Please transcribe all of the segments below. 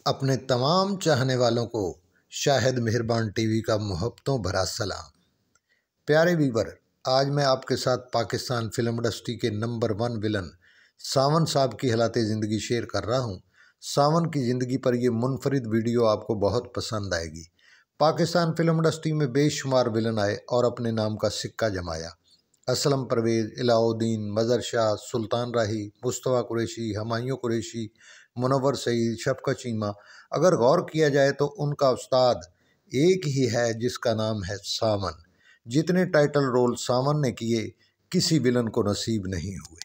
अपने तमाम चाहने वालों को शाहिद मेहरबान टीवी का मोहब्बतों भरा सलाम। प्यारे व्यूवर, आज मैं आपके साथ पाकिस्तान फिल्म इंडस्ट्री के नंबर 1 विलन सावन साहब की हालात ज़िंदगी शेयर कर रहा हूं। सावन की ज़िंदगी पर यह मुनफरिद वीडियो आपको बहुत पसंद आएगी। पाकिस्तान फिल्म इंडस्ट्री में बेशुमार विलन आए और अपने नाम का सिक्का जमाया। असलम परवेज़, इलाउद्दीन, मज़हर शाह, सुल्तान राही, मुस्तफ़ा कुरैशी, हुमायूं कुरैशी, मुनव्वर सईद, शफकत चीमा। अगर गौर किया जाए तो उनका उस्ताद एक ही है जिसका नाम है सावन। जितने टाइटल रोल सावन ने किए किसी विलन को नसीब नहीं हुए।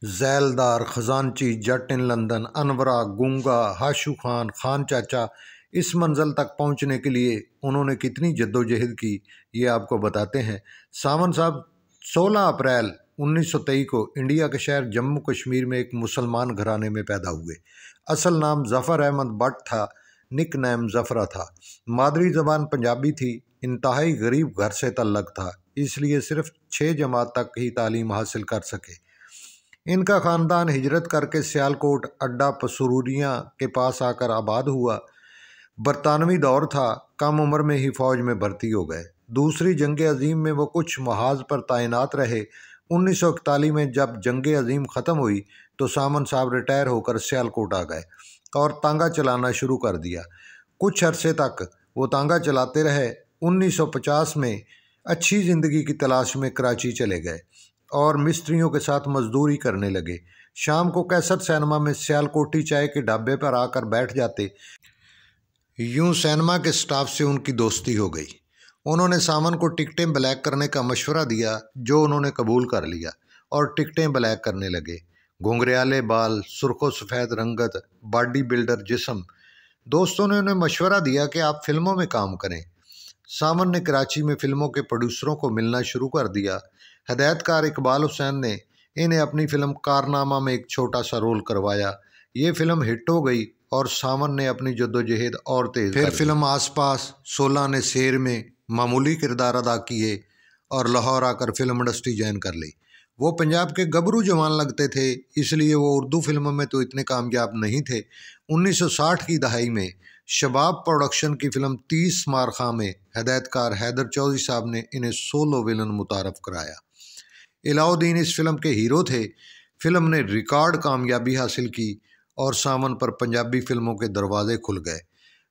ज़ैलदार, खजानची, जट इन लंदन, अनवरा, गूंगा, हाशू खान, खान चाचा, इस मंजिल तक पहुंचने के लिए उन्होंने कितनी जद्दोजहद की ये आपको बताते हैं। सावन साहब 16 अप्रैल 1923 को इंडिया के शहर जम्मू कश्मीर में एक मुसलमान घराने में पैदा हुए। असल नाम ज़फ़र अहमद भट्ट था, निक नेम ज़फ़रा था। मादरी ज़बान पंजाबी थी। इंतहाई गरीब घर से तल्लक था, इसलिए सिर्फ 6 जमात तक ही तालीम हासिल कर सके। इनका ख़ानदान हिजरत करके सियालकोट अड्डा पसरूरियाँ के पास आकर आबाद हुआ। बरतानवी दौर था, कम उम्र में ही फ़ौज में भर्ती हो गए। दूसरी जंग अज़ीम में वो कुछ महाज पर तैनात रहे। 1941 में जब जंग अज़ीम ख़त्म हुई तो सावन साहब रिटायर होकर सियालकोट आ गए और तांगा चलाना शुरू कर दिया। कुछ अरसे तक वो तांगा चलाते रहे। 1950 में अच्छी ज़िंदगी की तलाश में कराची चले गए और मिस्त्रियों के साथ मजदूरी करने लगे। शाम को कैसट सिनेमा में सियालकोटी चाय के ढाबे पर आकर बैठ जाते। यूं सिनेमा के स्टाफ से उनकी दोस्ती हो गई। उन्होंने सावन को टिकटें ब्लैक करने का मशवरा दिया, जो उन्होंने कबूल कर लिया और टिकटें ब्लैक करने लगे। घुंघरियाले बाल, सुर्खो सफ़ेद रंगत, बॉडी बिल्डर जिस्म। दोस्तों ने उन्हें मशवरा दिया कि आप फिल्मों में काम करें। सावन ने कराची में फिल्मों के प्रोड्यूसरों को मिलना शुरू कर दिया। हिदायतकार इकबाल हुसैन ने इन्हें अपनी फिल्म कारनामा में एक छोटा सा रोल करवाया। ये फिल्म हिट हो गई और सावन ने अपनी जद्दोजहद और तेज़। फिर फिल्म आसपास, 16 ने शेर में मामूली किरदार अदा किए और लाहौर आकर फिल्म इंडस्ट्री ज्वाइन कर ली। वो पंजाब के गबरू जवान लगते थे, इसलिए वो उर्दू फिल्मों में तो इतने कामयाब नहीं थे। 1960 की दहाई में शबाब प्रोडक्शन की फिल्म 30 मार खां में हिदायतकार हैदर चौधरी साहब ने इन्हें सोलो विलन मुतारफ़ कराया। इलाउद्दीन इस फिल्म के हीरो थे। फिल्म ने रिकॉर्ड कामयाबी हासिल की और सावन पर पंजाबी फिल्मों के दरवाजे खुल गए।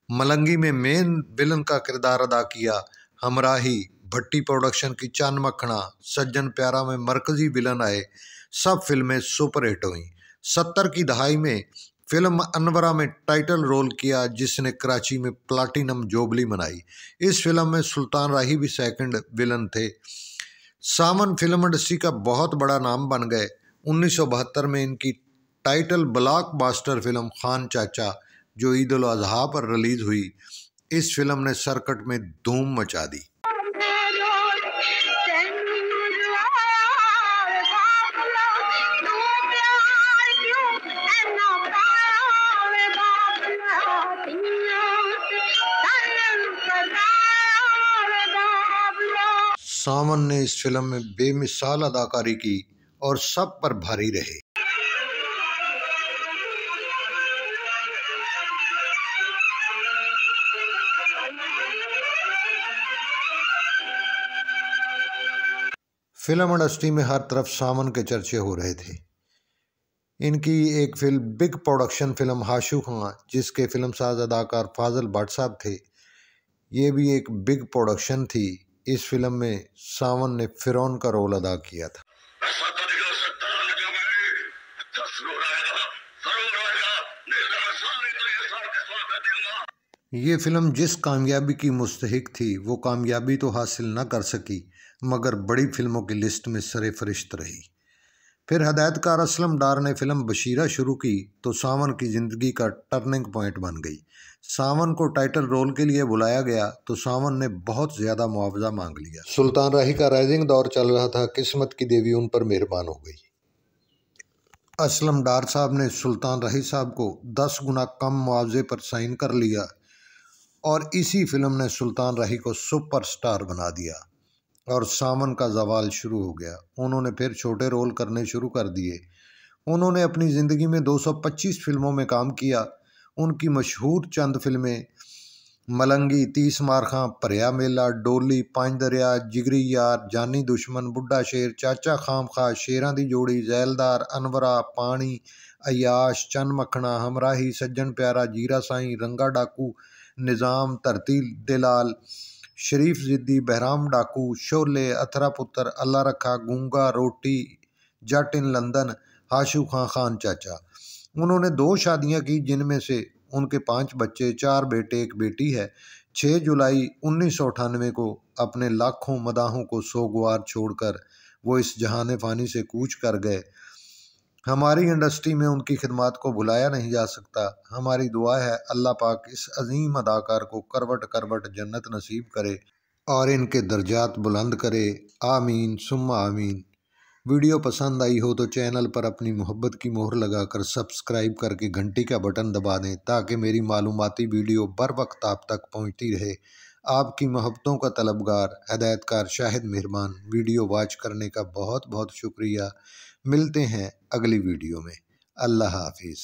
मलंगी में मेन विलन का किरदार अदा किया। हमराही, भट्टी प्रोडक्शन की चन्न मखना, सज्जन प्यारा में मरकज़ी विलन आए। सब फिल्में सुपर हिट हुईं। 70 की दहाई में फिल्म अनवरा में टाइटल रोल किया, जिसने कराची में प्लाटिनम जुबली मनाई। इस फिल्म में सुल्तान राही भी सेकंड विलन थे। सावन फिल्म इंडस्ट्री का बहुत बड़ा नाम बन गए। 1972 में इनकी टाइटल ब्लॉकबस्टर फिल्म खान चाचा, जो ईद उल अज़हा पर रिलीज़ हुई, इस फिल्म ने सर्किट में धूम मचा दी। सावन ने इस फिल्म में बेमिसाल अदाकारी की और सब पर भारी रहे। फिल्म इंडस्ट्री में हर तरफ सावन के चर्चे हो रहे थे। इनकी एक film big production film Hashoo Khan, जिसके फिल्म साज अदाकार फाजल भट्ट साहब थे, ये भी एक बिग प्रोडक्शन थी। इस फिल्म में सावन ने फिरौन का रोल अदा किया था। ये फिल्म जिस कामयाबी की मुस्तहिक थी, वो कामयाबी तो हासिल न कर सकी, मगर बड़ी फिल्मों की लिस्ट में सरे फरिश्त रही। फिर हिदायतकार असलम डार ने फिल्म बशीरा शुरू की तो सावन की ज़िंदगी का टर्निंग पॉइंट बन गई। सावन को टाइटल रोल के लिए बुलाया गया तो सावन ने बहुत ज़्यादा मुआवजा मांग लिया। सुल्तान राही का राइजिंग दौर चल रहा था। किस्मत की देवी उन पर मेहरबान हो गई। असलम डार साहब ने सुल्तान राही साहब को 10 गुना कम मुआवजे पर साइन कर लिया और इसी फिल्म ने सुल्तान राही को सुपरस्टार बना दिया। और सावन का जवाल शुरू हो गया। उन्होंने फिर छोटे रोल करने शुरू कर दिए। उन्होंने अपनी ज़िंदगी में 225 फिल्मों में काम किया। उनकी मशहूर चंद फिल्में मलंगी, 30 मारखां, परया मेला, डोली, पांच दरिया, जिगरी यार, जानी दुश्मन, बुड्ढा शेर, चाचा खाम खा, शेरां दी जोड़ी, जैलदार, अनवरा, पानी, अयाश, चन मखना, हमराही, सज्जन प्यारा, जीरा साईं, रंगा डाकू, निज़ाम, धरती दिलाल, शरीफ जिद्दी, बहराम डाकू, शोले, अथरा पुत्र, अल्लाह रखा, गूंगा, रोटी, जट इन लंदन, हाशू खां, खान चाचा। उन्होंने 2 शादियां की, जिनमें से उनके 5 बच्चे, 4 बेटे, 1 बेटी है। 6 जुलाई 1998 को अपने लाखों मदाहों को सोगवार छोड़कर वो इस जहान फ़ानी से कूच कर गए। हमारी इंडस्ट्री में उनकी खिदमत को भुलाया नहीं जा सकता। हमारी दुआ है अल्लाह पाक इस अजीम अदाकार को करवट करवट जन्नत नसीब करे और इनके दर्जात बुलंद करे। आमीन सुम्मा आमीन। वीडियो पसंद आई हो तो चैनल पर अपनी मोहब्बत की मोहर लगाकर सब्सक्राइब करके घंटी का बटन दबा दें, ताकि मेरी मालूमाती वीडियो बर वक्त आप तक पहुंचती रहे। आपकी मोहब्बतों का तलबगार हदायतकार शाहिद मेहरबान। वीडियो वॉच करने का बहुत बहुत शुक्रिया। मिलते हैं अगली वीडियो में। अल्लाह हाफिज़।